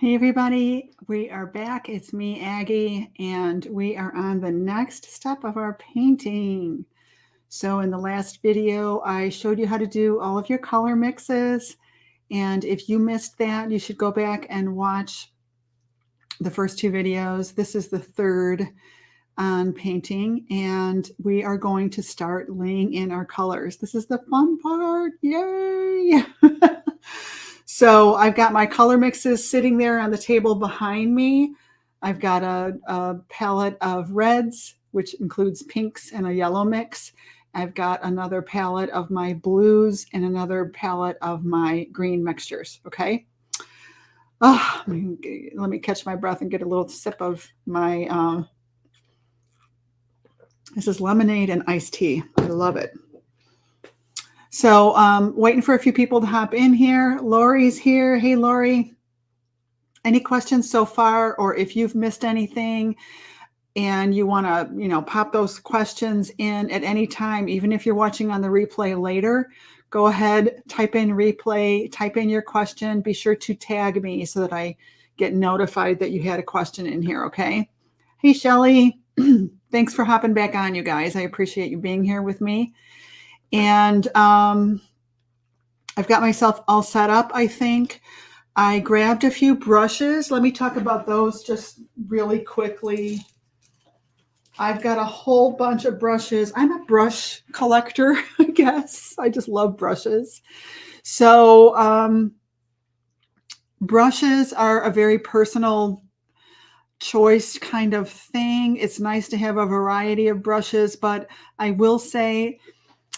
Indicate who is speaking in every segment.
Speaker 1: Hey everybody, we are back. It's me, Aggie, and we are on the next step of our painting. So in the last video, I showed you how to do all of your color mixes. And if you missed that, you should go back and watch the first two videos. This is the third on painting, and we are going to start laying in our colors. This is the fun part. Yay! So I've got my color mixes sitting there on the table behind me. I've got a palette of reds, which includes pinks and a yellow mix. I've got another palette of my blues and another palette of my green mixtures, okay? Oh, let me catch my breath and get a little sip of my, this is lemonade and iced tea. I love it. So waiting for a few people to hop in here. Lori's here. Hey, Lori. Any questions so far? Or if you've missed anything and you want to, pop those questions in at any time, even if you're watching on the replay later, go ahead, type in replay, type in your question. Be sure to tag me so that I get notified that you had a question in here, okay? Hey, Shelly. Thanks for hopping back on, you guys. I appreciate you being here with me. And I've got myself all set up, I think. I grabbed a few brushes. Let me talk about those just really quickly. I've got a whole bunch of brushes. I'm a brush collector, I guess. I just love brushes. So brushes are a very personal choice kind of thing. It's nice to have a variety of brushes, but I will say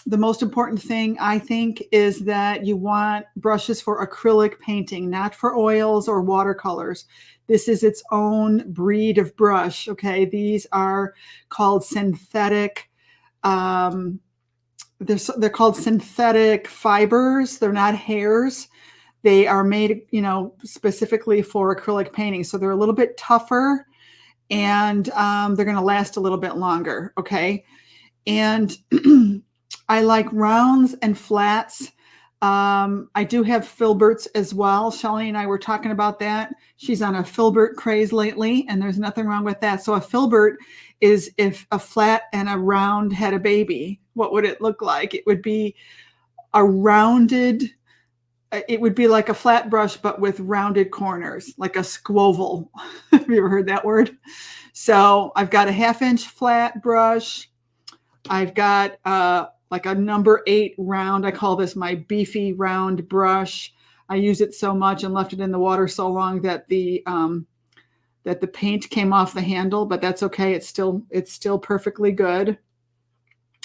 Speaker 1: the most important thing, I think, is that you want brushes for acrylic painting, not for oils or watercolors. This is its own breed of brush, okay? These are called synthetic, they're called synthetic fibers. They're not hairs. They are made, specifically for acrylic painting. So they're a little bit tougher and they're going to last a little bit longer, okay? And I like rounds and flats. I do have filberts as well. Shelly and I were talking about that. She's on a filbert craze lately, and there's nothing wrong with that. So a filbert is if a flat and a round had a baby. What would it look like? It would be a rounded, it would be like a flat brush, but with rounded corners, like a squoval. Have you ever heard that word? So I've got a 1/2-inch flat brush. I've got like a number 8 round. I call this my beefy round brush. I use it so much and left it in the water so long that the paint came off the handle, but that's okay. It's still perfectly good.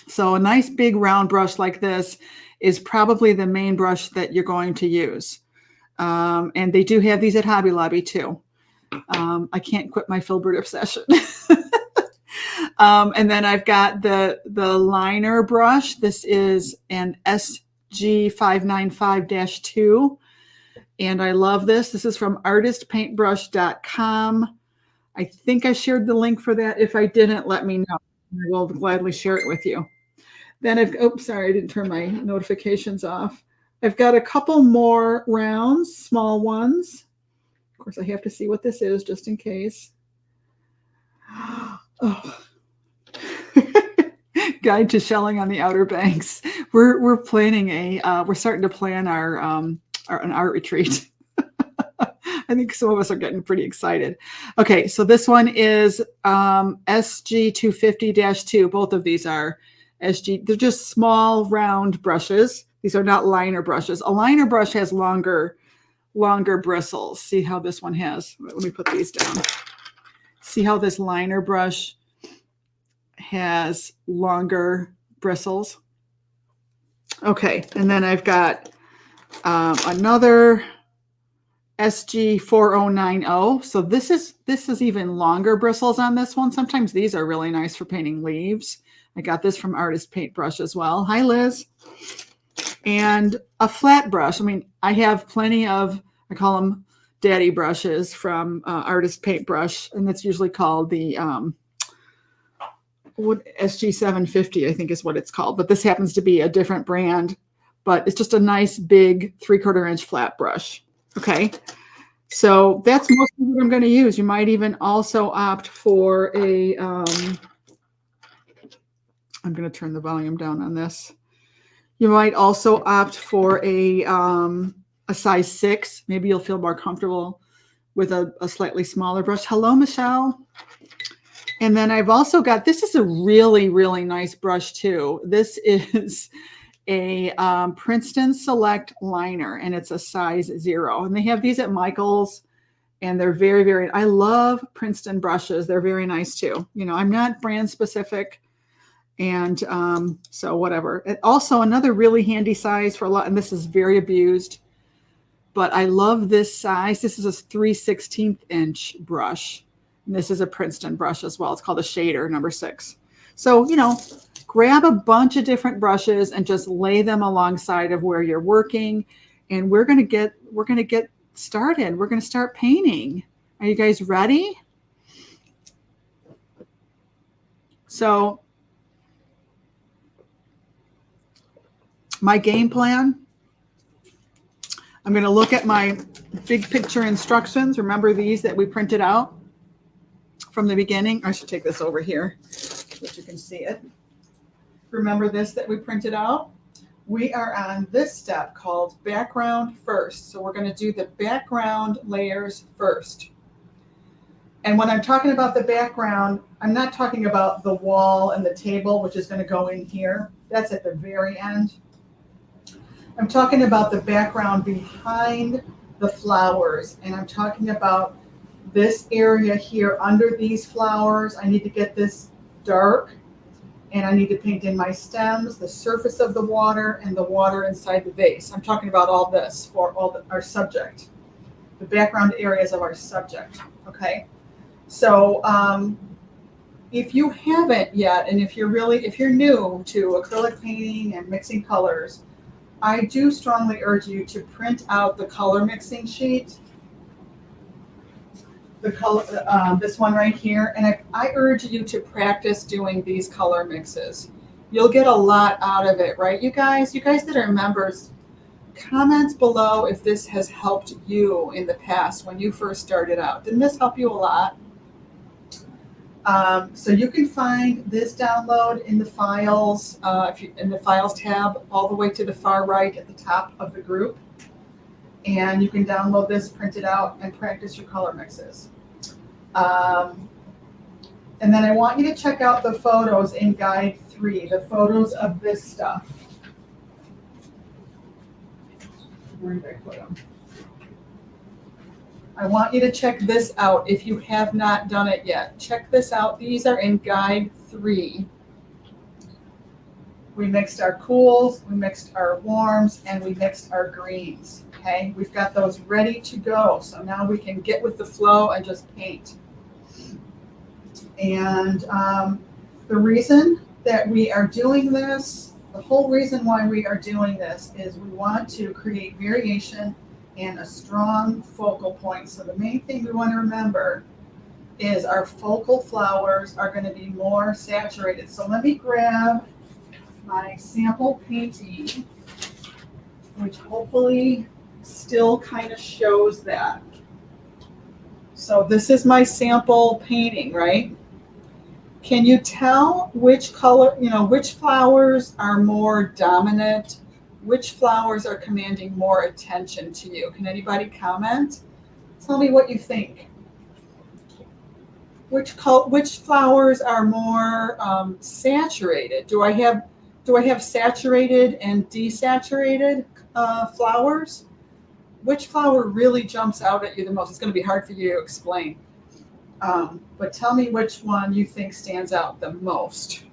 Speaker 1: So a nice big round brush like this is probably the main brush that you're going to use. And they do have these at Hobby Lobby too. I can't quit my filbert obsession. And then I've got the liner brush. This is an SG595-2. And I love this. This is from artistpaintbrush.com. I think I shared the link for that. If I didn't, let me know. I will gladly share it with you. Then oops, sorry, I didn't turn my notifications off. I've got a couple more rounds, small ones. Of course, I have to see what this is just in case. Oh. Guide to shelling on the Outer Banks. We're planning we're starting to plan an art retreat. I think some of us are getting pretty excited. Okay, so this one is SG250-2. Both of these are SG. They're just small round brushes. These are not liner brushes. A liner brush has longer bristles. See how this one has. Let me put these down. See how this liner brush has longer bristles. Okay, and then I've got another SG4090. So this is even longer bristles on this one. Sometimes these are really nice for painting leaves. I got this from Artist Paintbrush as well. Hi, Liz. And a flat brush. I mean, I have plenty of, I call them daddy brushes from Artist Paintbrush, and that's usually called the SG750, I think is what it's called. But this happens to be a different brand, but it's just a nice big 3/4 inch flat brush. Okay. So that's mostly what I'm going to use. You might even also opt for a, I'm going to turn the volume down on this. You might also opt for a size 6. Maybe you'll feel more comfortable with a slightly smaller brush. Hello, Michelle. And then I've also got, this is a really, really nice brush too. This is a Princeton Select liner, and it's a size 0. And they have these at Michael's, and they're very, very, I love Princeton brushes. They're very nice too. You know, I'm not brand specific. And so whatever. It, also another really handy size for a lot, and this is very abused, but I love this size. This is a 3/16 inch brush. And this is a Princeton brush as well. It's called a shader number 6. So, you know, grab a bunch of different brushes and just lay them alongside of where you're working. And we're going to get started. We're going to start painting. Are you guys ready? So my game plan, I'm going to look at my big picture instructions. Remember these that we printed out from the beginning? I should take this over here so that you can see it. Remember this that we printed out? We are on this step called background first. So we're going to do the background layers first. And when I'm talking about the background, I'm not talking about the wall and the table, which is going to go in here. That's at the very end. I'm talking about the background behind the flowers, and I'm talking about this area here under these flowers. I need to get this dark, and I need to paint in my stems, the surface of the water, and the water inside the vase. I'm talking about all this for our subject, the background areas of our subject, okay? So if you haven't yet, and if you're new to acrylic painting and mixing colors, I do strongly urge you to print out the color mixing sheet, the color, this one right here, and I urge you to practice doing these color mixes. You'll get a lot out of it, right, you guys? You guys that are members, comment below if this has helped you in the past when you first started out. Didn't this help you a lot? So you can find this download in the files, in the files tab, all the way to the far right at the top of the group. And you can download this, print it out, and practice your color mixes. And then I want you to check out the photos in Guide 3, the photos of this stuff. Where did I put them? I want you to check this out if you have not done it yet. Check this out. These are in Guide 3. We mixed our cools, we mixed our warms, and we mixed our greens. Okay, we've got those ready to go. So now we can get with the flow and just paint. And the reason that we are doing this, the whole reason why we are doing this is we want to create variation and a strong focal point. So the main thing we want to remember is our focal flowers are going to be more saturated. So let me grab my sample painting, which hopefully still kind of shows that. So this is my sample painting, right? Can you tell which color, which flowers are more dominant? Which flowers are commanding more attention to you? Can anybody comment? Tell me what you think. Which flowers are more saturated? Do I have saturated and desaturated flowers? Which flower really jumps out at you the most? It's going to be hard for you to explain. But tell me which one you think stands out the most.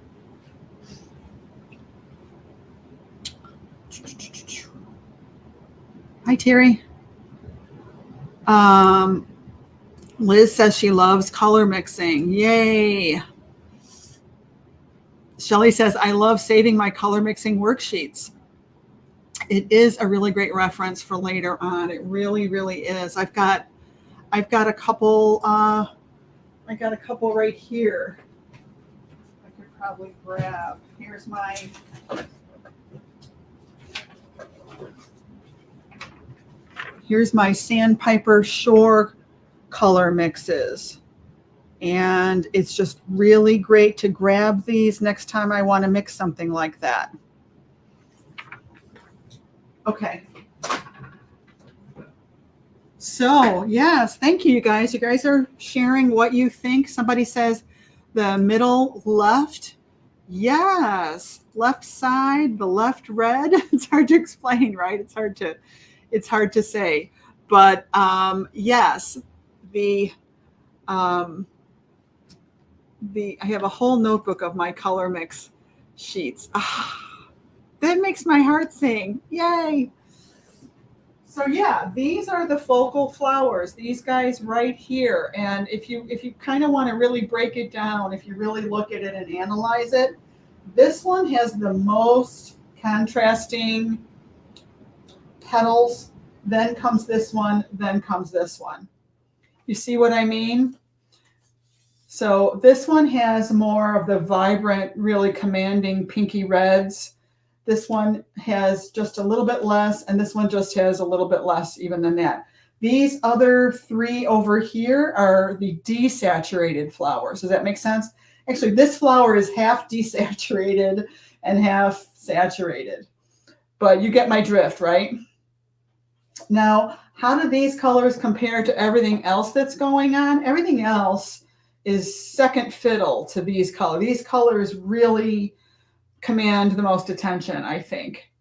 Speaker 1: Hi, Terry. Liz says she loves color mixing. Yay. Shelly says, I love saving my color mixing worksheets. It is a really great reference for later on. It really, really is. I've got a couple, right here. I could probably grab. Here's my, Here's my Sandpiper Shore color mixes. And it's just really great to grab these next time I want to mix something like that. Okay. So, yes, thank you, you guys. You guys are sharing what you think. Somebody says the middle left. Yes, left side, the left red. It's hard to explain, right? It's hard to say. But yes, I have a whole notebook of my color mix sheets. That makes my heart sing. Yay. So yeah, these are the focal flowers, these guys right here. And if you kind of want to really break it down, if you really look at it and analyze it, this one has the most contrasting petals. Then comes this one, then comes this one. You see what I mean? So this one has more of the vibrant, really commanding pinky reds. This one has just a little bit less, and this one just has a little bit less even than that. These other three over here are the desaturated flowers. Does that make sense? Actually, this flower is half desaturated and half saturated. But you get my drift, right? Now, how do these colors compare to everything else that's going on? Everything else is second fiddle to these colors. These colors really command the most attention, I think.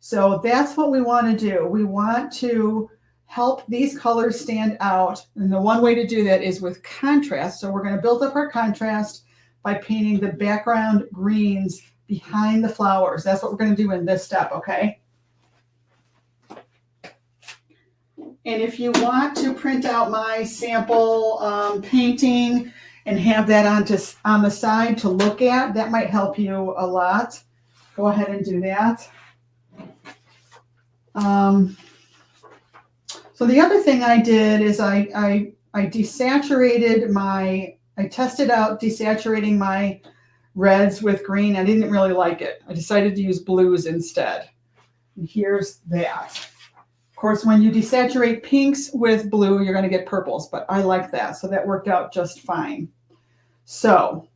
Speaker 1: So that's what we want to do. We want to help these colors stand out. And the one way to do that is with contrast. So we're going to build up our contrast by painting the background greens behind the flowers. That's what we're going to do in this step, okay? And if you want to print out my sample painting and have that on the side to look at, that might help you a lot. Go ahead and do that. So the other thing I did is I desaturated I tested out desaturating my reds with green. I didn't really like it. I decided to use blues instead. And here's that. Of course, when you desaturate pinks with blue, you're going to get purples, but I like that. So that worked out just fine. So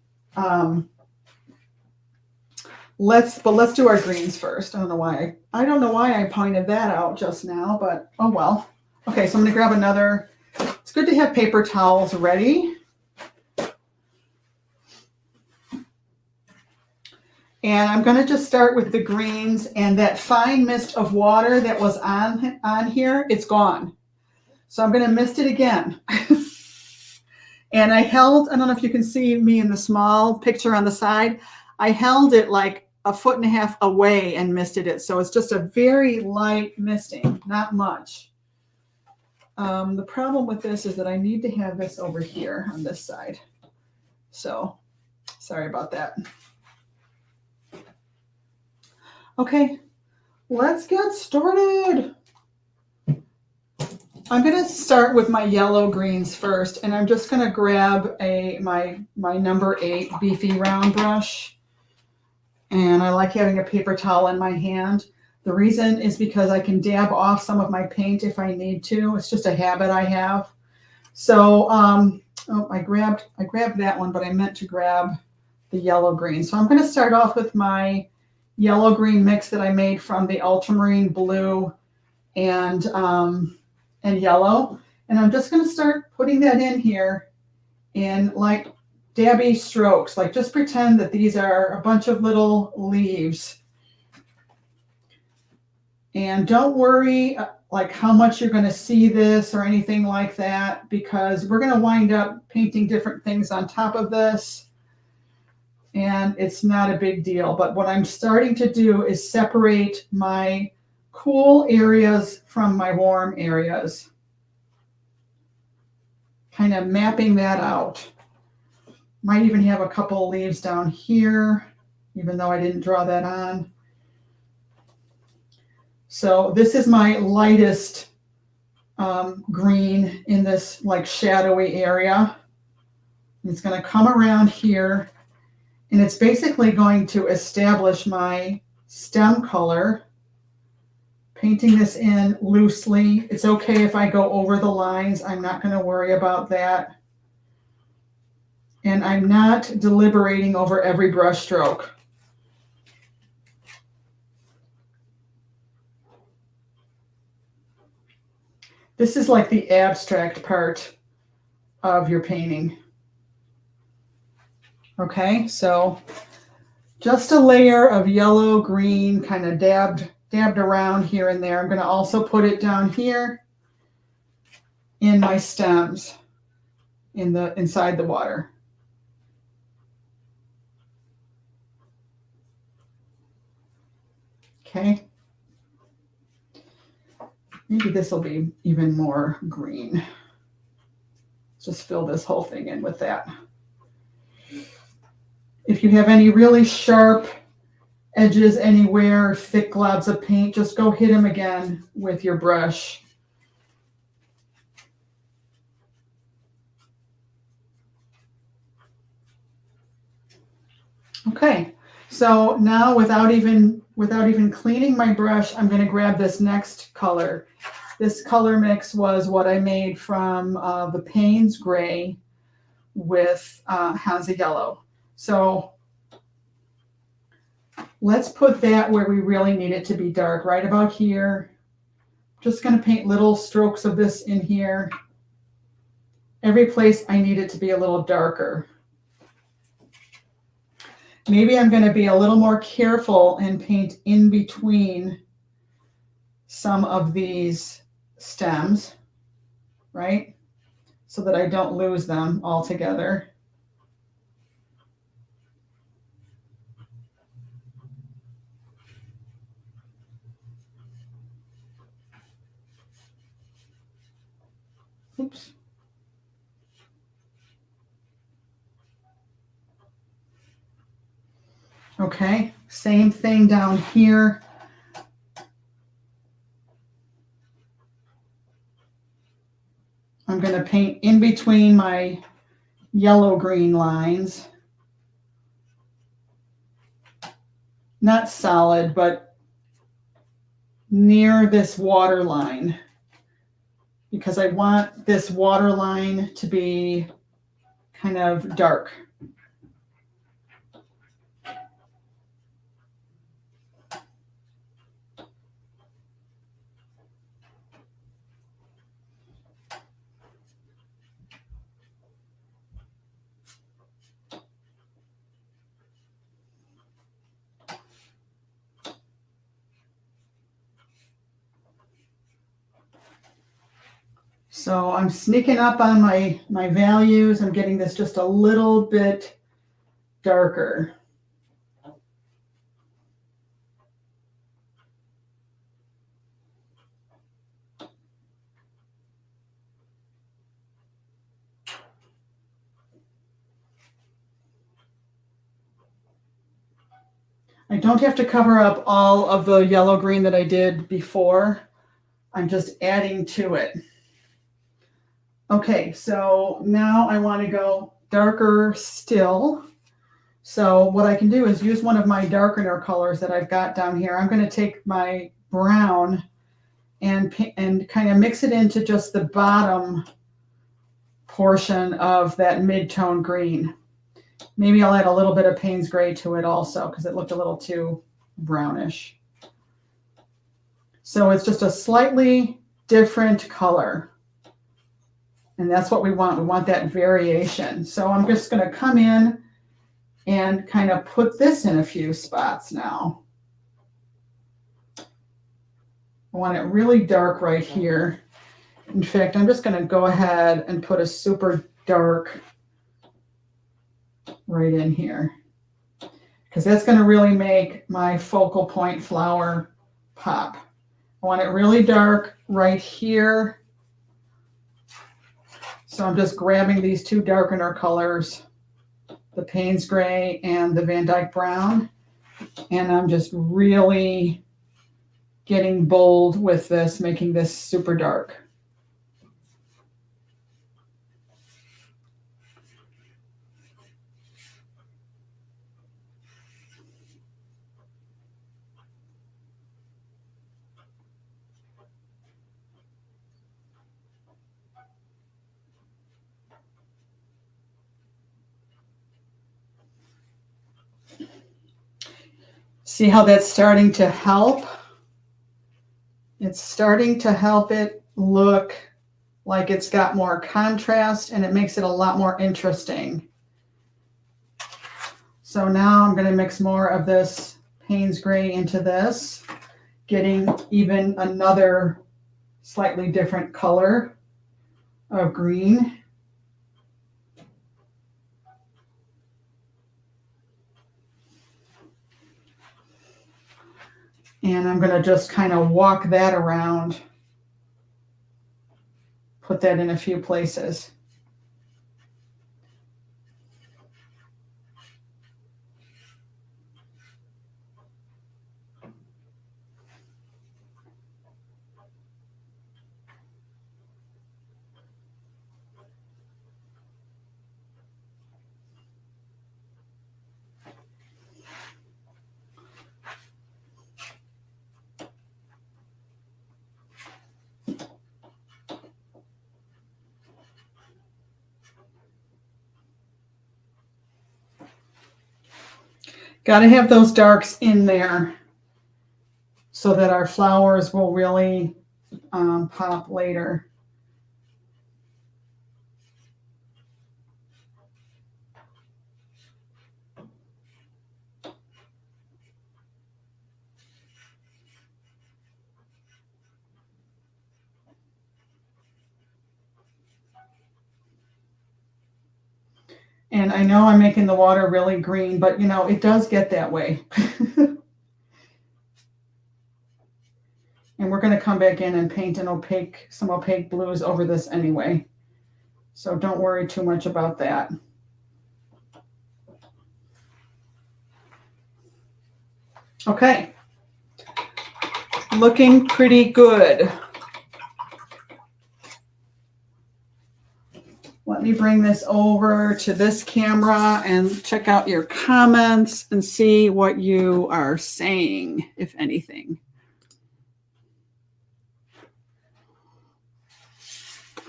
Speaker 1: let's do our greens first. I don't know why I pointed that out just now, but oh well. Okay, so I'm going to grab another. It's good to have paper towels ready. And I'm going to just start with the greens, and that fine mist of water that was on here, it's gone. So I'm going to mist it again. And I don't know if you can see me in the small picture on the side. I held it like 1.5 feet away and misted it. So it's just a very light misting, not much. The problem with this is that I need to have this over here on this side. So sorry about that. Okay, let's get started. I'm going to start with my yellow greens first, and I'm just going to grab my number 8 beefy round brush. And I like having a paper towel in my hand. The reason is because I can dab off some of my paint if I need to. It's just a habit I have. So I grabbed that one, but I meant to grab the yellow green. So I'm going to start off with my yellow green mix that I made from the ultramarine blue and yellow. And I'm just going to start putting that in here in like dabby strokes. Like just pretend that these are a bunch of little leaves. And don't worry like how much you're going to see this or anything like that, because we're going to wind up painting different things on top of this. And it's not a big deal. But what I'm starting to do is separate my cool areas from my warm areas. Kind of mapping that out. Might even have a couple of leaves down here, even though I didn't draw that on. So this is my lightest green in this like shadowy area. It's going to come around here. And it's basically going to establish my stem color Painting this in loosely. It's okay if I go over the lines. I'm not going to worry about that. And I'm not deliberating over every brush stroke. This is like the abstract part of your painting. Okay, so just a layer of yellow, green, kind of dabbed around here and there. I'm going to also put it down here in my stems, inside the water. Okay. Maybe this will be even more green. Just fill this whole thing in with that. If you have any really sharp edges anywhere, thick globs of paint, just go hit them again with your brush. Okay, so now without even cleaning my brush, I'm going to grab this next color. This color mix was what I made from the Payne's Gray with Hansa Yellow. So let's put that where we really need it to be dark, right about here. Just going to paint little strokes of this in here. Every place I need it to be a little darker. Maybe I'm going to be a little more careful and paint in between some of these stems, right? So that I don't lose them altogether. Oops. Okay, same thing down here. I'm going to paint in between my yellow-green lines. Not solid, but near this water line, because I want this water line to be kind of dark. So I'm sneaking up on my values. I'm getting this just a little bit darker. I don't have to cover up all of the yellow-green that I did before. I'm just adding to it. Okay, so now I want to go darker still. So what I can do is use one of my darkener colors that I've got down here. I'm going to take my brown and kind of mix it into just the bottom portion of that mid-tone green. Maybe I'll add a little bit of Payne's Gray to it also, because it looked a little too brownish. So it's just a slightly different color. And that's what we want. We want that variation. So I'm just going to come in and kind of put this in a few spots now. I want it really dark right here. In fact, I'm just going to go ahead and put a super dark right in here, because that's going to really make my focal point flower pop. I want it really dark right here. So I'm just grabbing these two darkener colors, the Payne's Gray and the Van Dyke Brown, and I'm just really getting bold with this, making this super dark. See how that's starting to help? It's starting to help it look like it's got more contrast, and it makes it a lot more interesting. So now I'm going to mix more of this Payne's Gray into this, getting even another slightly different color of green. And I'm going to just kind of walk that around, put that in a few places. Got to have those darks in there so that our flowers will really pop later. And I know I'm making the water really green, but you know, it does get that way. And we're going to come back in and paint some opaque blues over this anyway. So don't worry too much about that. Okay. Looking pretty good. Let me bring this over to this camera and check out your comments and see what you are saying, if anything.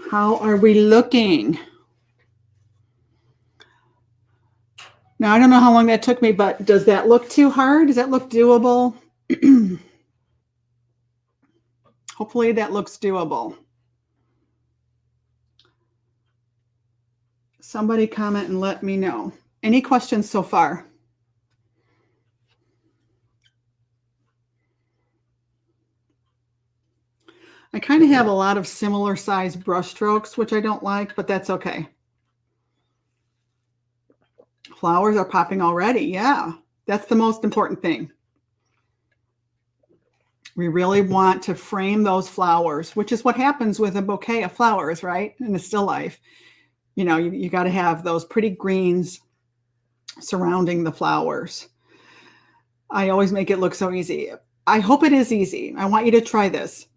Speaker 1: How are we looking? Now, I don't know how long that took me, but does that look too hard? Does that look doable? Hopefully that looks doable. Somebody comment and let me know. Any questions so far? I kind of have a lot of similar size brush strokes, which I don't like, but that's okay. Flowers are popping already. Yeah, that's the most important thing. We really want to frame those flowers, which is what happens with a bouquet of flowers, right? In a still life. You know, you got to have those pretty greens surrounding the flowers. I always make it look so easy. I hope it is easy. I want you to try this.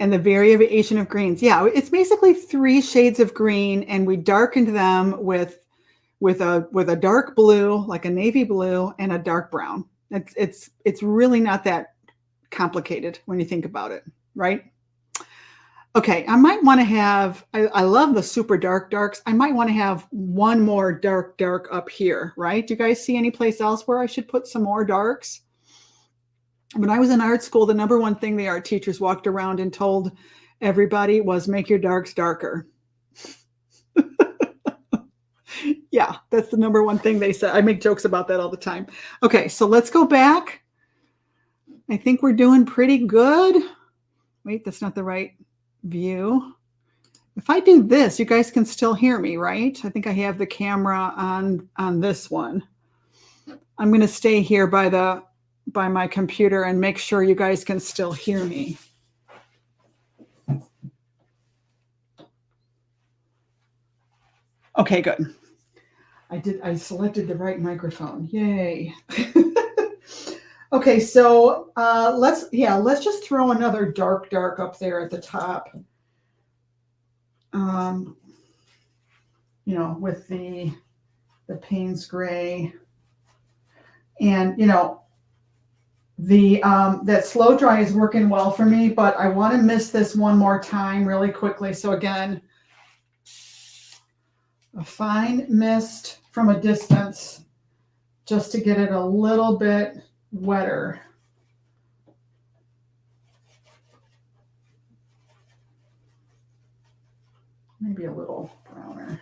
Speaker 1: And the variation of greens. Yeah, it's basically 3 shades of green, and we darkened them with a dark blue, like a navy blue, and a dark brown. It's really not that complicated when you think about it, right? Okay, I might want to have, I love the super dark darks. I might want to have one more dark up here, right? Do you guys see any place else where I should put some more darks? When I was in art school, the number one thing the art teachers walked around and told everybody was make your darks darker. Yeah, that's the number one thing they said. I make jokes about that all the time. Okay, so let's go back. I think we're doing pretty good. Wait, that's not the right view. If I do this, you guys can still hear me, right? I think I have the camera on this one. I'm going to stay here by my computer and make sure you guys can still hear me. Okay, good. I selected the right microphone. Yay. Okay, so let's just throw another dark up there at the top. You know, with the Payne's Gray. And you know, that slow dry is working well for me, but I want to mist this one more time really quickly. So again, a fine mist from a distance just to get it a little bit wetter. Maybe a little browner.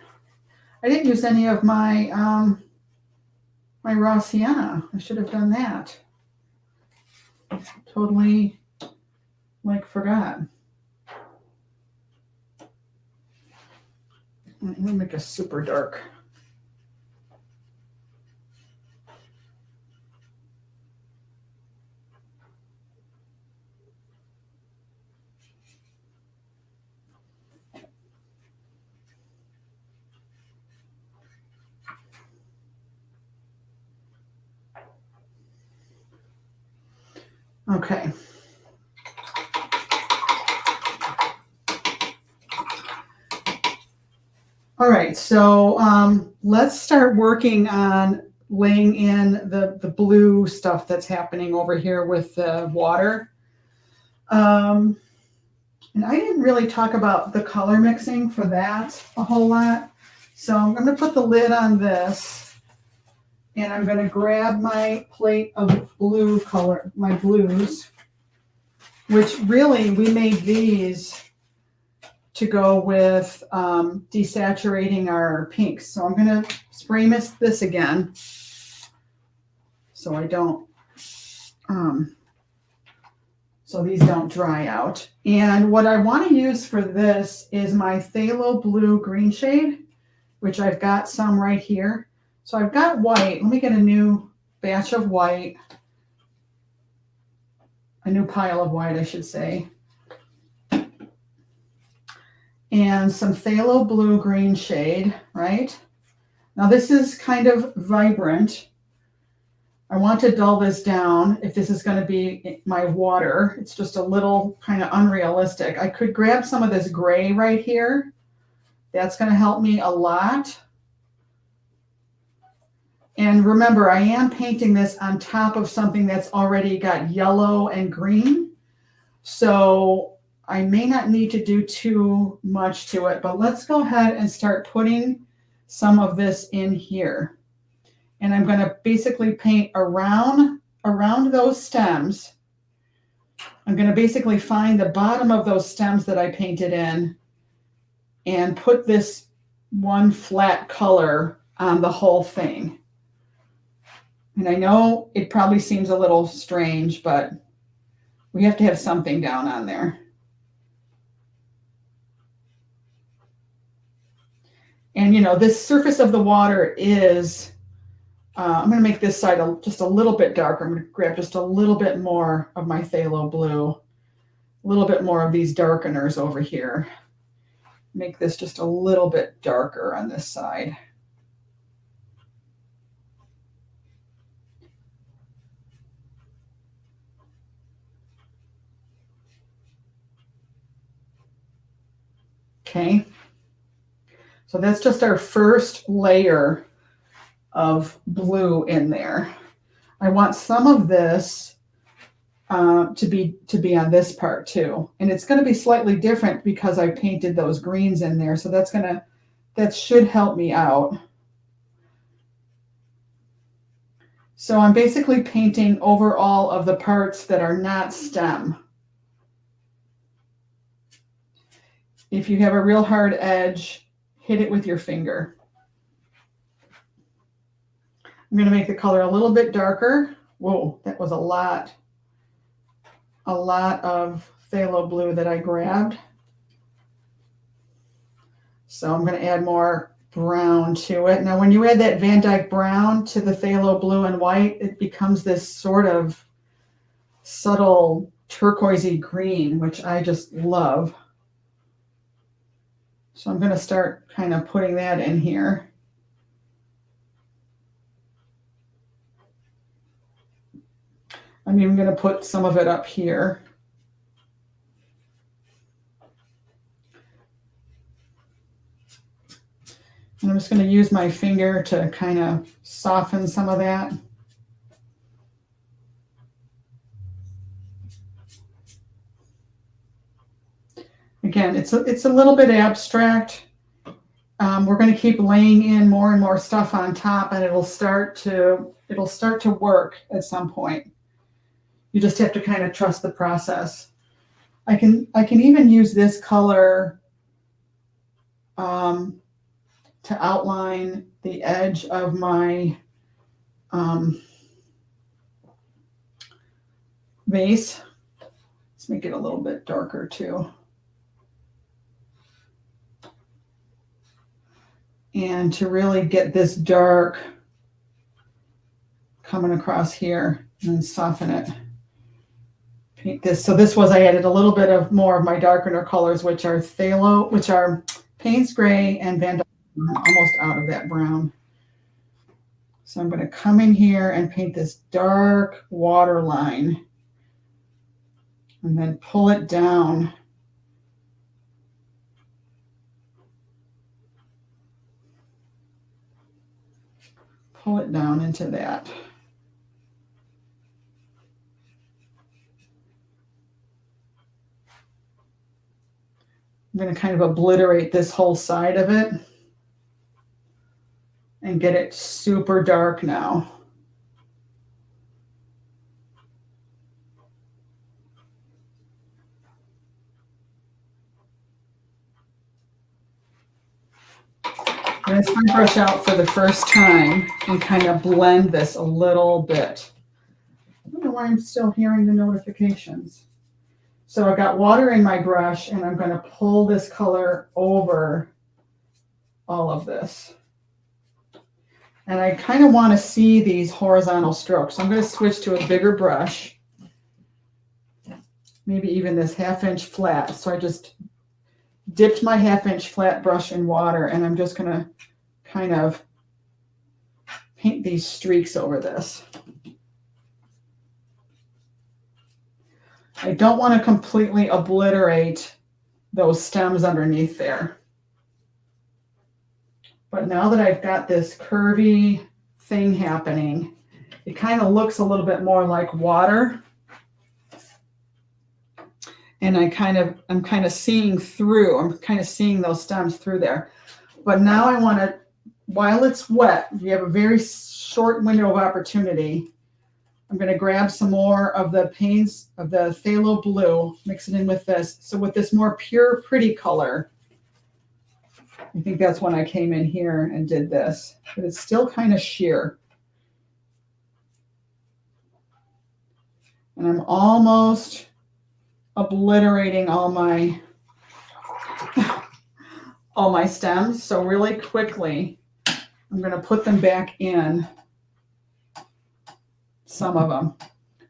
Speaker 1: I didn't use any of my my raw sienna. I should have done that. Totally forgot. Let me make a super dark. Okay. All right, so let's start working on laying in the blue stuff that's happening over here with the water. And I didn't really talk about the color mixing for that a whole lot. So I'm going to put the lid on this, and I'm going to grab my plate of blue color, my blues, which really we made these to go with desaturating our pinks. So I'm going to spray mist this again so I don't, so these don't dry out. And what I want to use for this is my phthalo blue green shade, which I've got some right here. So I've got white. Let me get a new batch of white, a new pile of white, I should say. And some phthalo blue green shade, right? Now this is kind of vibrant. I want to dull this down if this is going to be my water. It's just a little kind of unrealistic. I could grab some of this gray right here. That's going to help me a lot. And remember, I am painting this on top of something that's already got yellow and green. So I may not need to do too much to it, but let's go ahead and start putting some of this in here. And I'm going to basically paint around those stems. I'm going to basically find the bottom of those stems that I painted in and put this one flat color on the whole thing. And I know it probably seems a little strange, but we have to have something down on there. And, you know, this surface of the water is, I'm going to make this side just a little bit darker. I'm going to grab just a little bit more of my phthalo blue, a little bit more of these darkeners over here. Make this just a little bit darker on this side. Okay. So that's just our first layer of blue in there. I want some of this to be on this part too. And it's going to be slightly different because I painted those greens in there. So that should help me out. So I'm basically painting over all of the parts that are not stem. If you have a real hard edge, hit it with your finger. I'm going to make the color a little bit darker. Whoa, that was a lot of phthalo blue that I grabbed. So I'm going to add more brown to it. Now, when you add that Van Dyke brown to the phthalo blue and white, it becomes this sort of subtle turquoisey green, which I just love. So I'm going to start kind of putting that in here. I'm even going to put some of it up here. And I'm just going to use my finger to kind of soften some of that. Again, it's a little bit abstract, we're going to keep laying in more and more stuff on top, and it'll start to work at some point. You just have to kind of trust the process. I can even use this color to outline the edge of my vase. Let's make it a little bit darker too. And to really get this dark coming across here and soften it. Paint this. So this was, I added a little bit of more of my darker colors, which are phthalo, which are Payne's Gray and Van Dyke. I'm almost out of that brown. So I'm going to come in here and paint this dark water line and then pull it down. Pull it down into that. I'm going to kind of obliterate this whole side of it and get it super dark now. I'm going to spin brush out for the first time and kind of blend this a little bit. I don't know why I'm still hearing the notifications. So I've got water in my brush, and I'm going to pull this color over all of this. And I kind of want to see these horizontal strokes. So I'm going to switch to a bigger brush, maybe even this 1/2 inch flat. So I just dipped my 1/2 inch flat brush in water, and I'm just going to kind of paint these streaks over this. I don't want to completely obliterate those stems underneath there. But now that I've got this curvy thing happening, it kind of looks a little bit more like water. And I'm kind of seeing through, I'm kind of seeing those stems through there. But now I want to, while it's wet, you have a very short window of opportunity. I'm going to grab some more of the paints of the phthalo blue, mix it in with this. So with this more pure, pretty color, I think that's when I came in here and did this, but it's still kind of sheer. And I'm almost obliterating all my stems. So really quickly, I'm going to put them back in. Some of them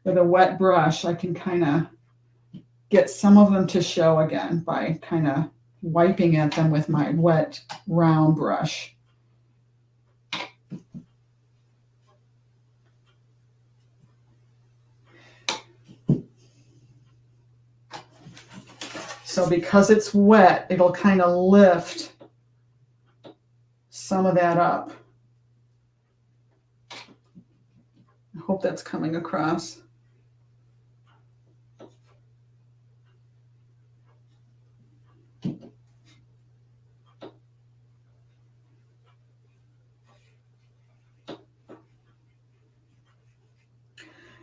Speaker 1: with a wet brush, I can kind of get some of them to show again by kind of wiping at them with my wet round brush. So because it's wet, it'll kind of lift some of that up. I hope that's coming across.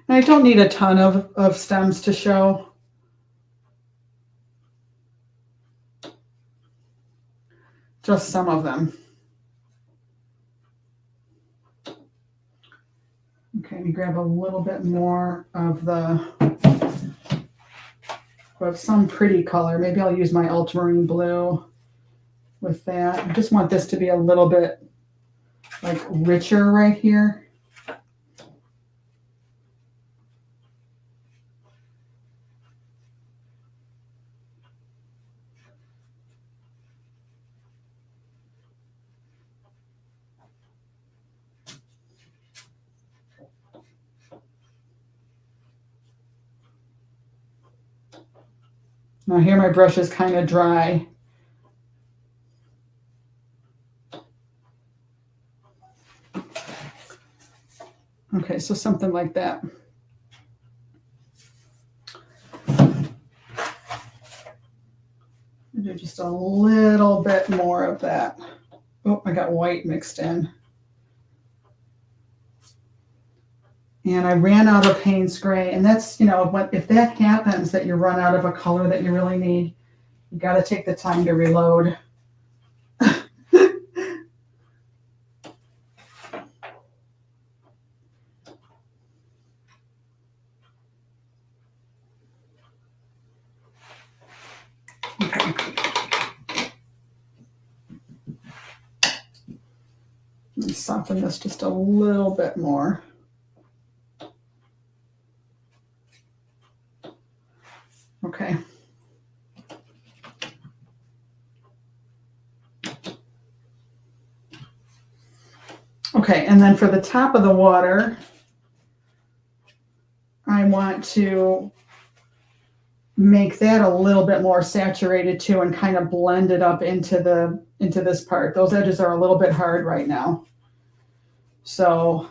Speaker 1: And I don't need a ton of stems to show. Just some of them. Okay, let me grab a little bit more of some pretty color. Maybe I'll use my ultramarine blue with that. I just want this to be a little bit like richer right here. Now here my brush is kind of dry. Okay, so something like that. Do just a little bit more of that. Oh, I got white mixed in. And I ran out of Payne's Gray. And that's, you know, if that happens, that you run out of a color that you really need, you got to take the time to reload. Okay. Let me soften this just a little bit more. Okay. Okay, and then for the top of the water, I want to make that a little bit more saturated too and kind of blend it up into this part. Those edges are a little bit hard right now. So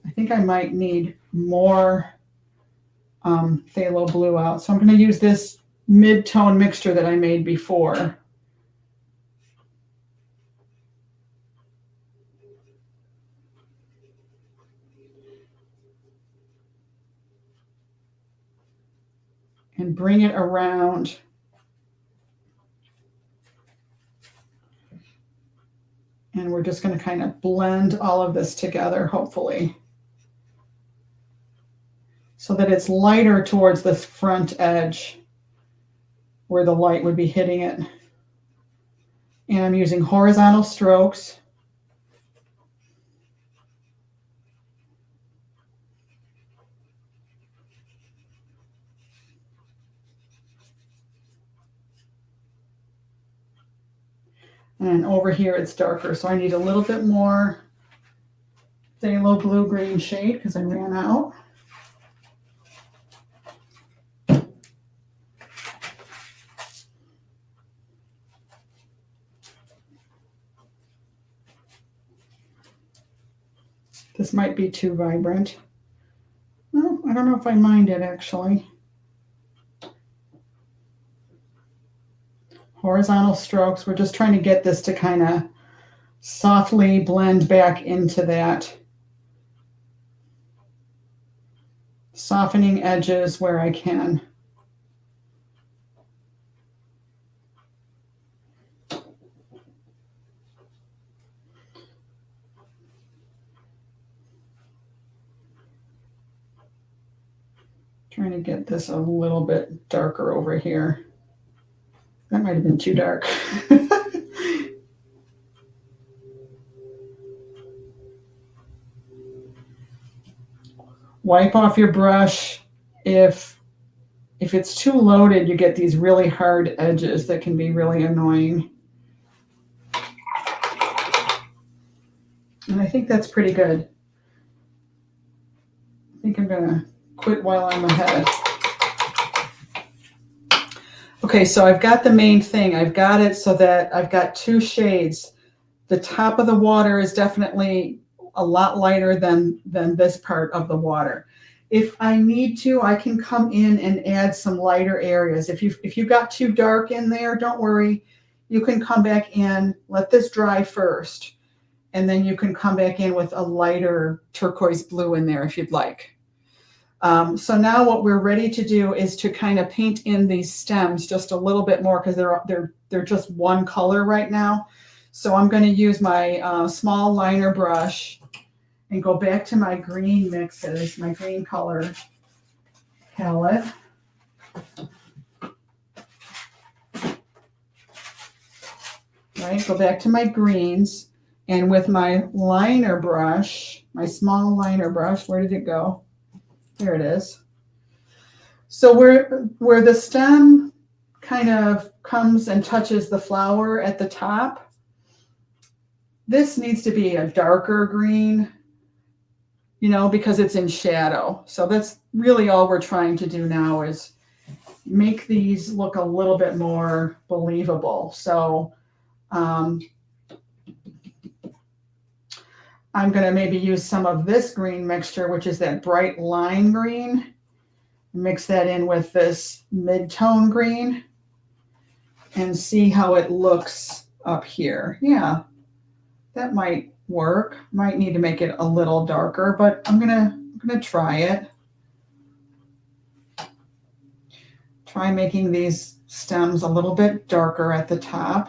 Speaker 1: I think I might need more phthalo blue out. So I'm going to use this mid-tone mixture that I made before. And bring it around. And we're just going to kind of blend all of this together, hopefully, so that it's lighter towards this front edge where the light would be hitting it. And I'm using horizontal strokes. And over here it's darker, so I need a little bit more phthalo blue-green shade because I ran out. This might be too vibrant. No, I don't know if I mind it actually. Horizontal strokes. We're just trying to get this to kind of softly blend back into that. Softening edges where I can. Trying to get this a little bit darker over here. That might have been too dark. Wipe off your brush. If it's too loaded, you get these really hard edges that can be really annoying. And I think that's pretty good. I think I'm gonna quit while I'm ahead. Okay, so I've got the main thing. I've got it so that I've got two shades. The top of the water is definitely a lot lighter than this part of the water. If I need to, I can come in and add some lighter areas. If you got too dark in there, don't worry. You can come back in, let this dry first, and then you can come back in with a lighter turquoise blue in there if you'd like. So now what we're ready to do is to kind of paint in these stems just a little bit more because they're just one color right now. So I'm going to use my small liner brush and go back to my green mixes, my green color palette. Right, go back to my greens, and with my liner brush, my small liner brush, where did it go? There it is. So where the stem kind of comes and touches the flower at the top, this needs to be a darker green, you know, because it's in shadow. So that's really all we're trying to do now is make these look a little bit more believable. So I'm going to maybe use some of this green mixture, which is that bright lime green. Mix that in with this mid-tone green and see how it looks up here. Yeah, That might work. Might need to make it a little darker, but I'm gonna try it. Try making these stems a little bit darker at the top.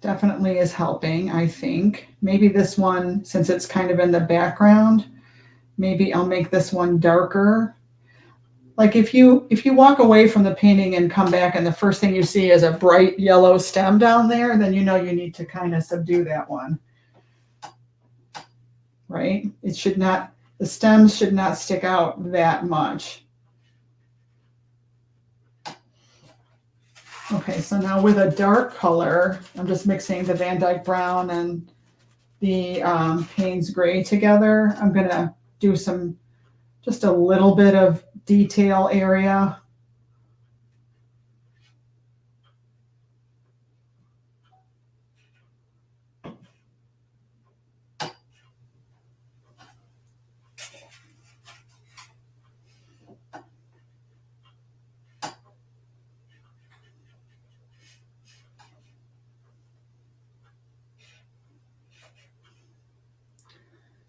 Speaker 1: Definitely is helping, I think. Maybe this one, since it's kind of in the background, maybe I'll make this one darker. Like if you walk away from the painting and come back and the first thing you see is a bright yellow stem down there, then you know you need to kind of subdue that one. Right? It should not, the stems should not stick out that much. Okay, so now with a dark color, I'm just mixing the Van Dyke Brown and the Payne's Gray together. I'm going to do some, just a little bit of detail area.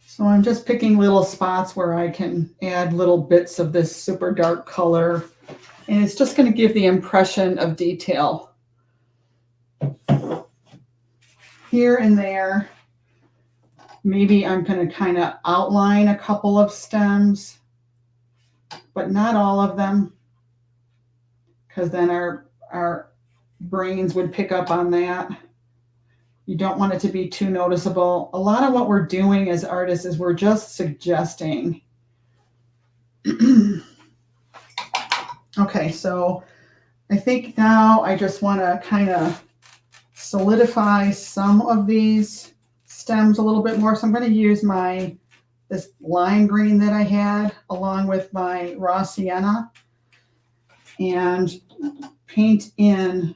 Speaker 1: So I'm just picking little spots where I can add little bits of this super dark color, and it's just going to give the impression of detail here and there. Maybe I'm going to kind of outline a couple of stems, but not all of them, because then our brains would pick up on that. You don't want it to be too noticeable. A lot of what we're doing as artists is we're just suggesting. Okay, so I think now I just want to kind of solidify some of these stems a little bit more. So I'm going to use this lime green that I had along with my raw sienna and paint in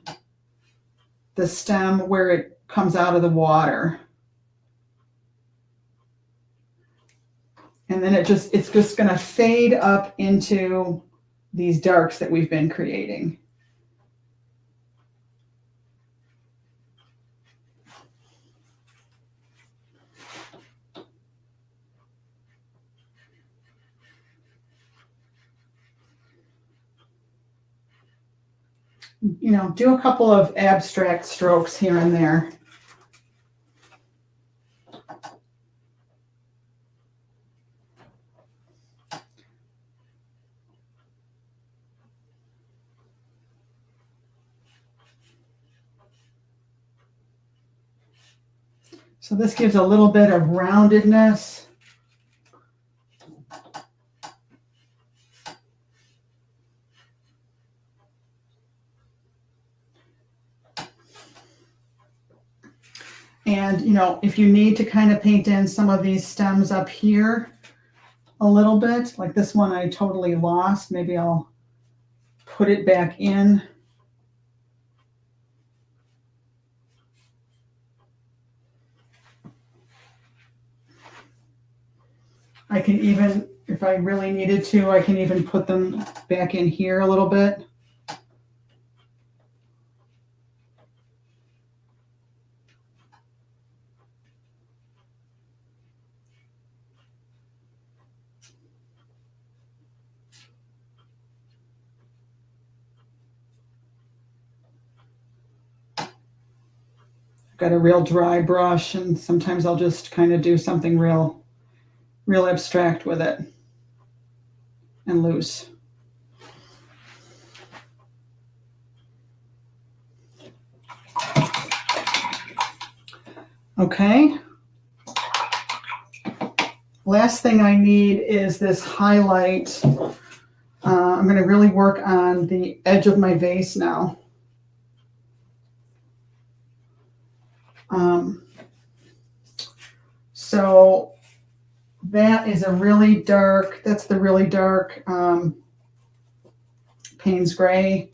Speaker 1: the stem where it comes out of the water. And then it's just going to fade up into these darks that we've been creating. You know, do a couple of abstract strokes here and there. So this gives a little bit of roundedness. And, you know, if you need to kind of paint in some of these stems up here a little bit, like this one I totally lost, maybe I'll put it back in. I can even, if I really needed to, I can even put them back in here a little bit. Got a real dry brush, and sometimes I'll just kind of do something real abstract with it and loose. Okay. Last thing I need is this highlight. I'm going to really work on the edge of my vase now. So that is a really dark, that's the really dark Payne's Gray,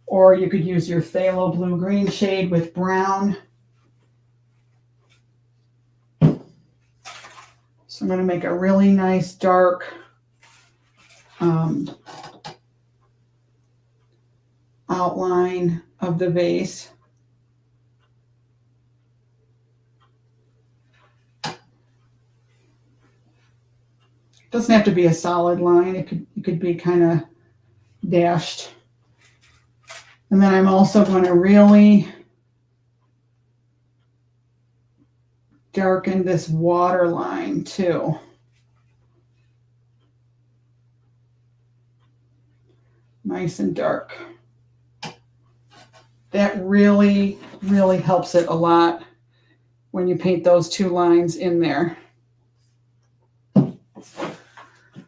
Speaker 1: or you could use your phthalo blue-green shade with brown. So I'm going to make a really nice dark outline of the vase. Doesn't have to be a solid line. It could be kind of dashed. And then I'm also going to really darken this water line too. Nice and dark. That really, really helps it a lot when you paint those two lines in there.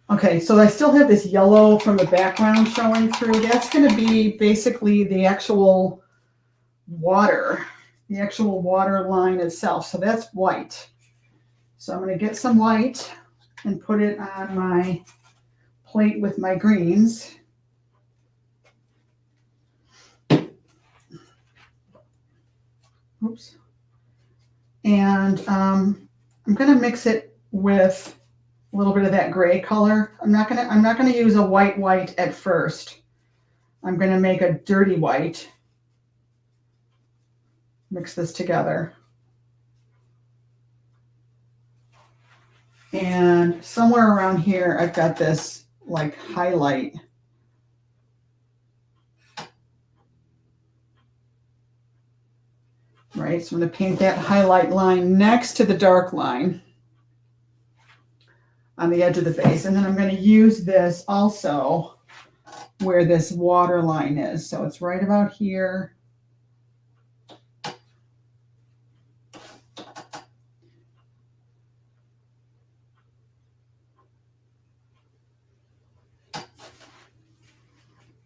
Speaker 1: Okay, so I still have this yellow from the background showing through. That's going to be basically the actual water line itself. So that's white. So I'm going to get some white and put it on my plate with my greens. Oops. And I'm going to mix it with a little bit of that gray color. I'm not going to use a white at first. I'm going to make a dirty white. Mix this together. And somewhere around here, I've got this like highlight. Right, so I'm going to paint that highlight line next to the dark line on the edge of the vase. And then I'm going to use this also where this water line is. So it's right about here.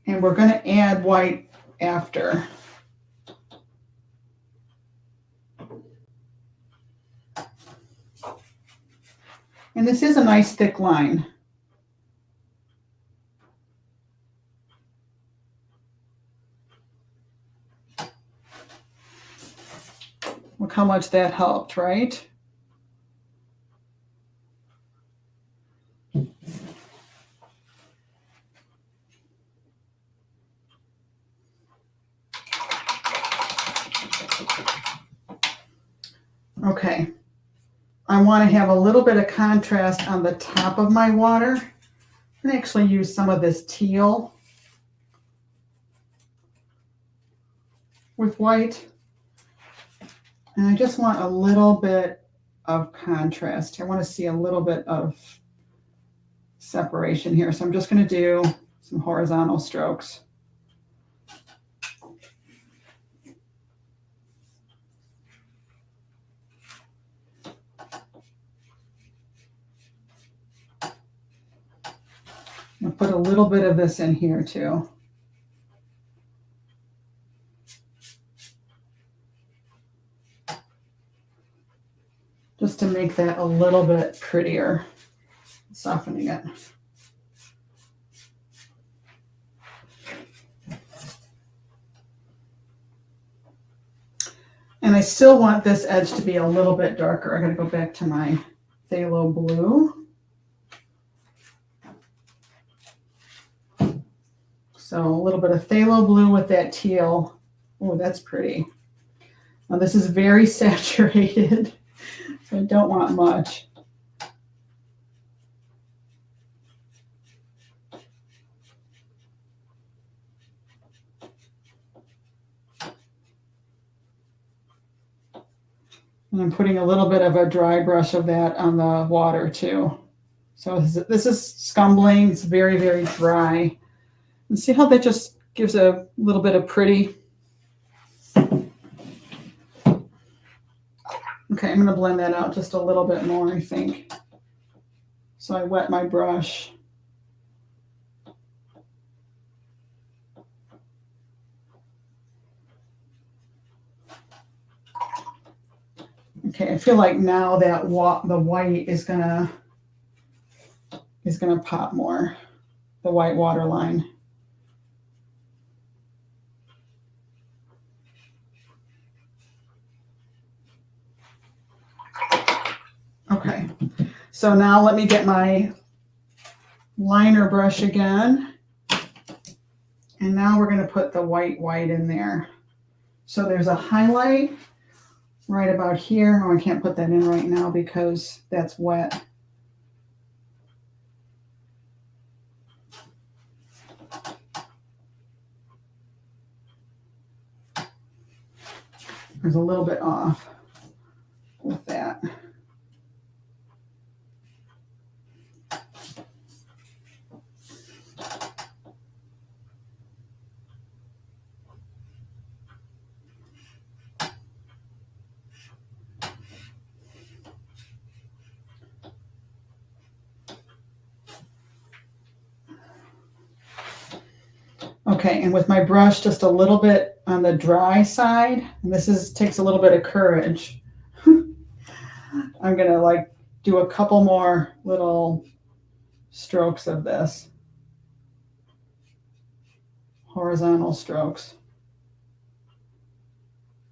Speaker 1: And we're going to add white after. And this is a nice thick line. Look how much that helped, right? Okay. I want to have a little bit of contrast on the top of my water. I'm going to actually use some of this teal with white. And I just want a little bit of contrast. I want to see a little bit of separation here. So I'm just going to do some horizontal strokes. I'll put a little bit of this in here too. Just to make that a little bit prettier, softening it. And I still want this edge to be a little bit darker. I'm going to go back to my phthalo blue. So a little bit of phthalo blue with that teal. Oh, that's pretty. Now this is very saturated, so I don't want much. And I'm putting a little bit of a dry brush of that on the water too. So this is scumbling. It's very, very dry. And see how that just gives a little bit of pretty. Okay, I'm going to blend that out just a little bit more, I think. So I wet my brush. Okay, I feel like now that the white is gonna pop more, the white water line. Okay, so now let me get my liner brush again. And now we're going to put the white in there. So there's a highlight right about here. Oh, I can't put that in right now because that's wet. There's a little bit off with that. Okay, and with my brush just a little bit on the dry side, and this takes a little bit of courage. I'm gonna like do a couple more little strokes of this. Horizontal strokes.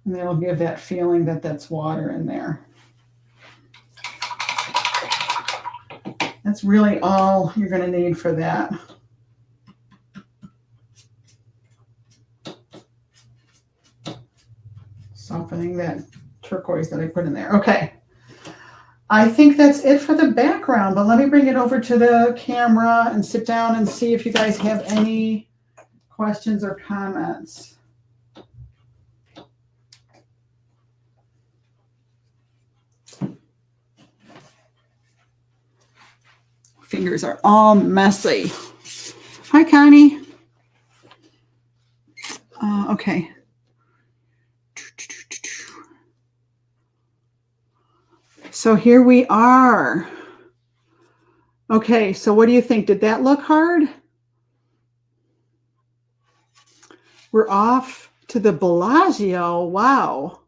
Speaker 1: And that'll give that feeling that that's water in there. That's really all you're going to need for that. Softening that turquoise that I put in there. Okay. I think that's it for the background, but let me bring it over to the camera and sit down and see if you guys have any questions or comments. Fingers are all messy. Hi, Connie. Okay. So here we are. Okay, so what do you think? Did that look hard? We're off to the Bellagio. Wow.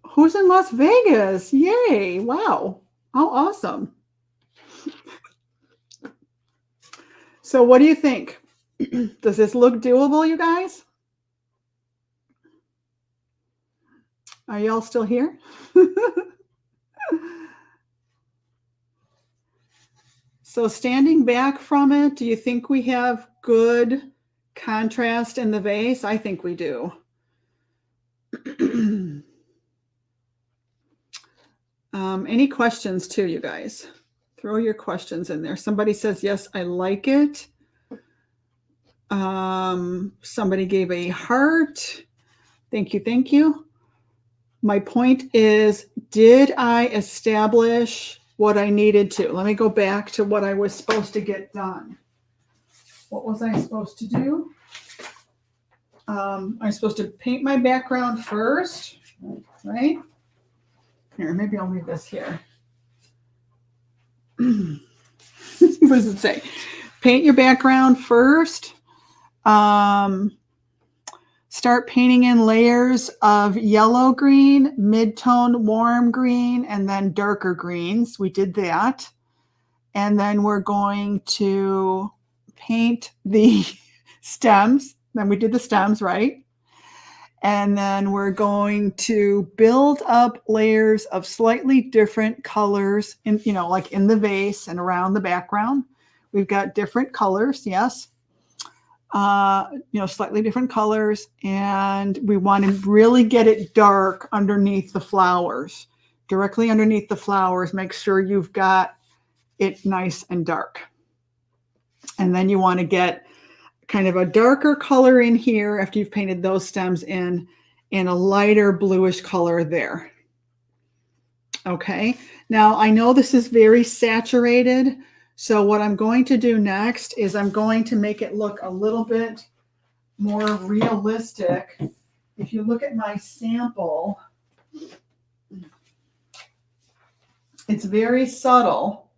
Speaker 1: Who's in Las Vegas? Yay. Wow. How awesome. So what do you think? Does this look doable, you guys? Are y'all still here? So standing back from it, do you think we have good contrast in the vase? I think we do. Any questions too, you guys? Throw your questions in there. Somebody says, yes, I like it. Somebody gave a heart. Thank you, thank you. My point is, did I establish what I needed to? Let me go back to what I was supposed to get done. What was I supposed to do? I'm supposed to paint my background first, right? Here, maybe I'll leave this here. What does it say? Paint your background first. Start painting in layers of yellow green, mid-tone warm green, and then darker greens. We did that. And then we're going to paint the stems. Then we did the stems, right? And then we're going to build up layers of slightly different colors in, like in the vase and around the background. We've got different colors, yes. Slightly different colors. And we want to really get it dark underneath the flowers. Directly underneath the flowers, make sure you've got it nice and dark. And then you want to get kind of a darker color in here after you've painted those stems in, and a lighter bluish color there. Okay, now I know this is very saturated, so what I'm going to do next is I'm going to make it look a little bit more realistic. If you look at my sample, it's very subtle.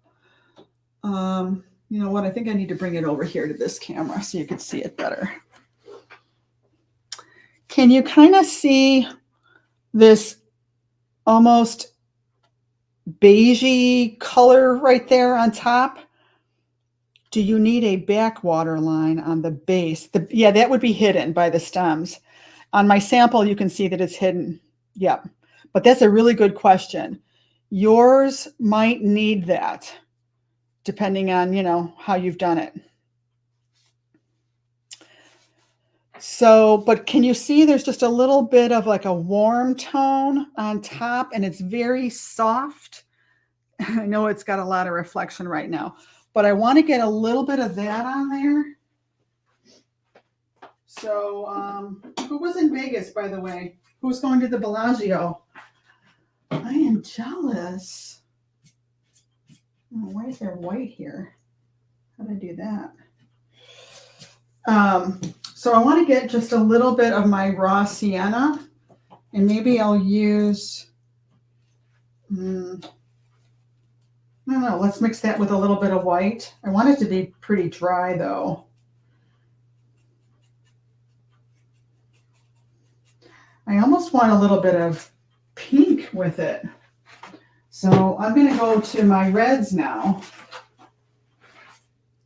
Speaker 1: You know what? I think I need to bring it over here to this camera so you can see it better. Can you kind of see this almost beigey color right there on top? Do you need a backwater line on the base? Yeah, that would be hidden by the stems. On my sample, you can see that it's hidden. Yep. But that's a really good question. Yours might need that, depending on, how you've done it. So, but can you see there's just a little bit of like a warm tone on top, and it's very soft. I know it's got a lot of reflection right now, but I want to get a little bit of that on there. So, who was in Vegas, by the way? Who's going to the Bellagio? I am jealous. Oh, why is there white here? How did I do that? So I want to get just a little bit of my raw sienna, and maybe I'll use, I don't know, let's mix that with a little bit of white. I want it to be pretty dry though. I almost want a little bit of pink with it. So I'm going to go to my reds now,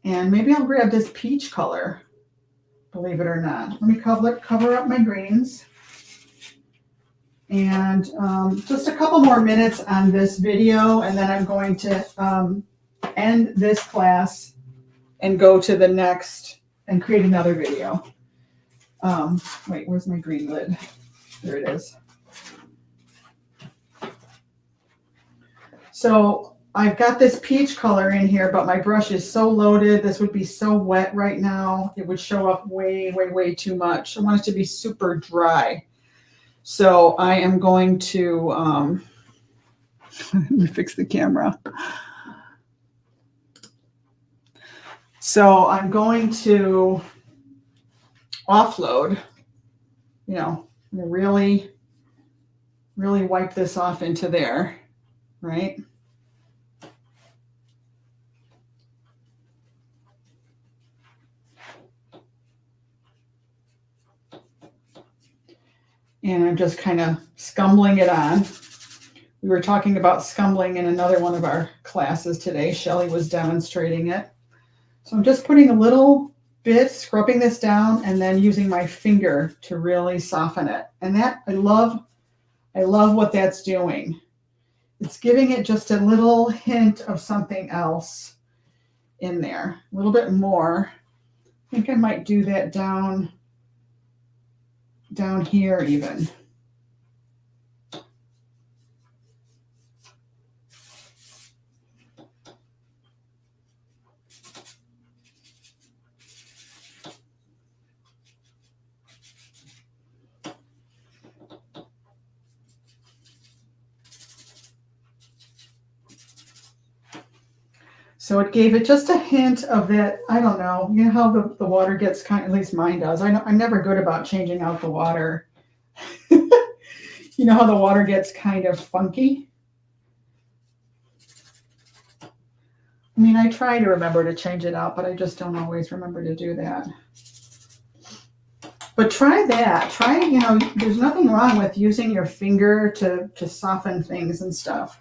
Speaker 1: and maybe I'll grab this peach color, believe it or not. Let me cover up my greens. And just a couple more minutes on this video, and then I'm going to end this class and go to the next and create another video. Wait, where's my green lid? There it is. So I've got this peach color in here, but my brush is so loaded. This would be so wet right now. It would show up way, way, way too much. I want it to be super dry. So I am going to, let me fix the camera. So I'm going to offload, really, really wipe this off into there, right? And I'm just kind of scumbling it on. We were talking about scumbling in another one of our classes today. Shelly was demonstrating it. So I'm just putting a little bit, scrubbing this down, and then using my finger to really soften it. And that, I love what that's doing. It's giving it just a little hint of something else in there, a little bit more. I think I might do that down here even. So it gave it just a hint of that. I don't know. You know how the water gets kind of, at least mine does. I'm never good about changing out the water. You know how the water gets kind of funky? I mean, I try to remember to change it out, but I just don't always remember to do that. But try that. There's nothing wrong with using your finger to soften things and stuff.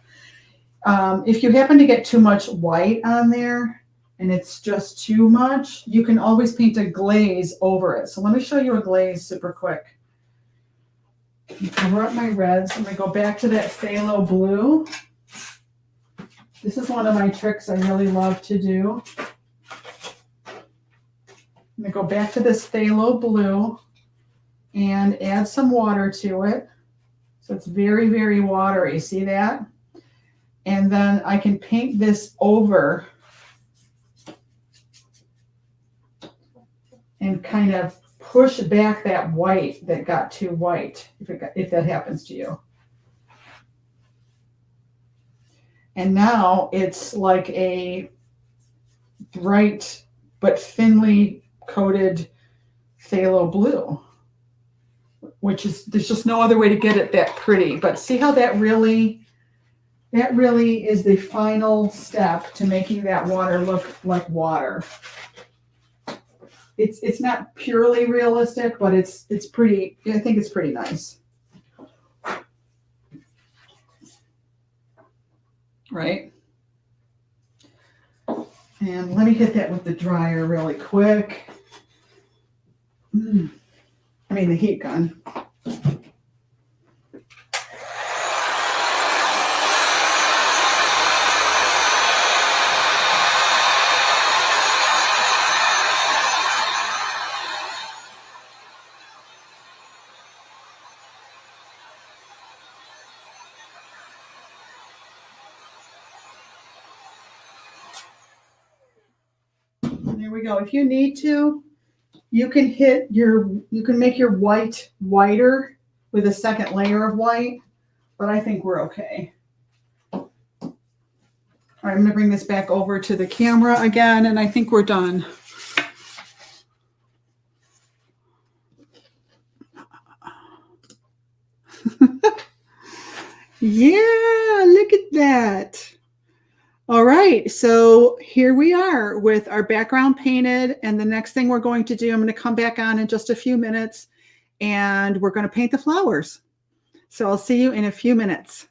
Speaker 1: If you happen to get too much white on there and it's just too much, you can always paint a glaze over it. So let me show you a glaze super quick. Cover up my reds. I'm going to go back to that phthalo blue. This is one of my tricks I really love to do. I'm going to go back to this phthalo blue and add some water to it. So it's very, very watery. See that? And then I can paint this over and kind of push back that white that got too white, if that happens to you. And now it's like a bright but thinly coated phthalo blue, which is, there's just no other way to get it that pretty. But see how that really is the final step to making that water look like water. It's not purely realistic, but it's pretty, I think it's pretty nice. Right? And let me hit that with the dryer really quick. I mean the heat gun. we go. If you need to, you can make your white whiter with a second layer of white, but I think we're okay. All right, I'm going to bring this back over to the camera again, and I think we're done. Yeah, look at that. All right, so here we are with our background painted, and the next thing we're going to do, I'm going to come back on in just a few minutes, and we're going to paint the flowers. So I'll see you in a few minutes.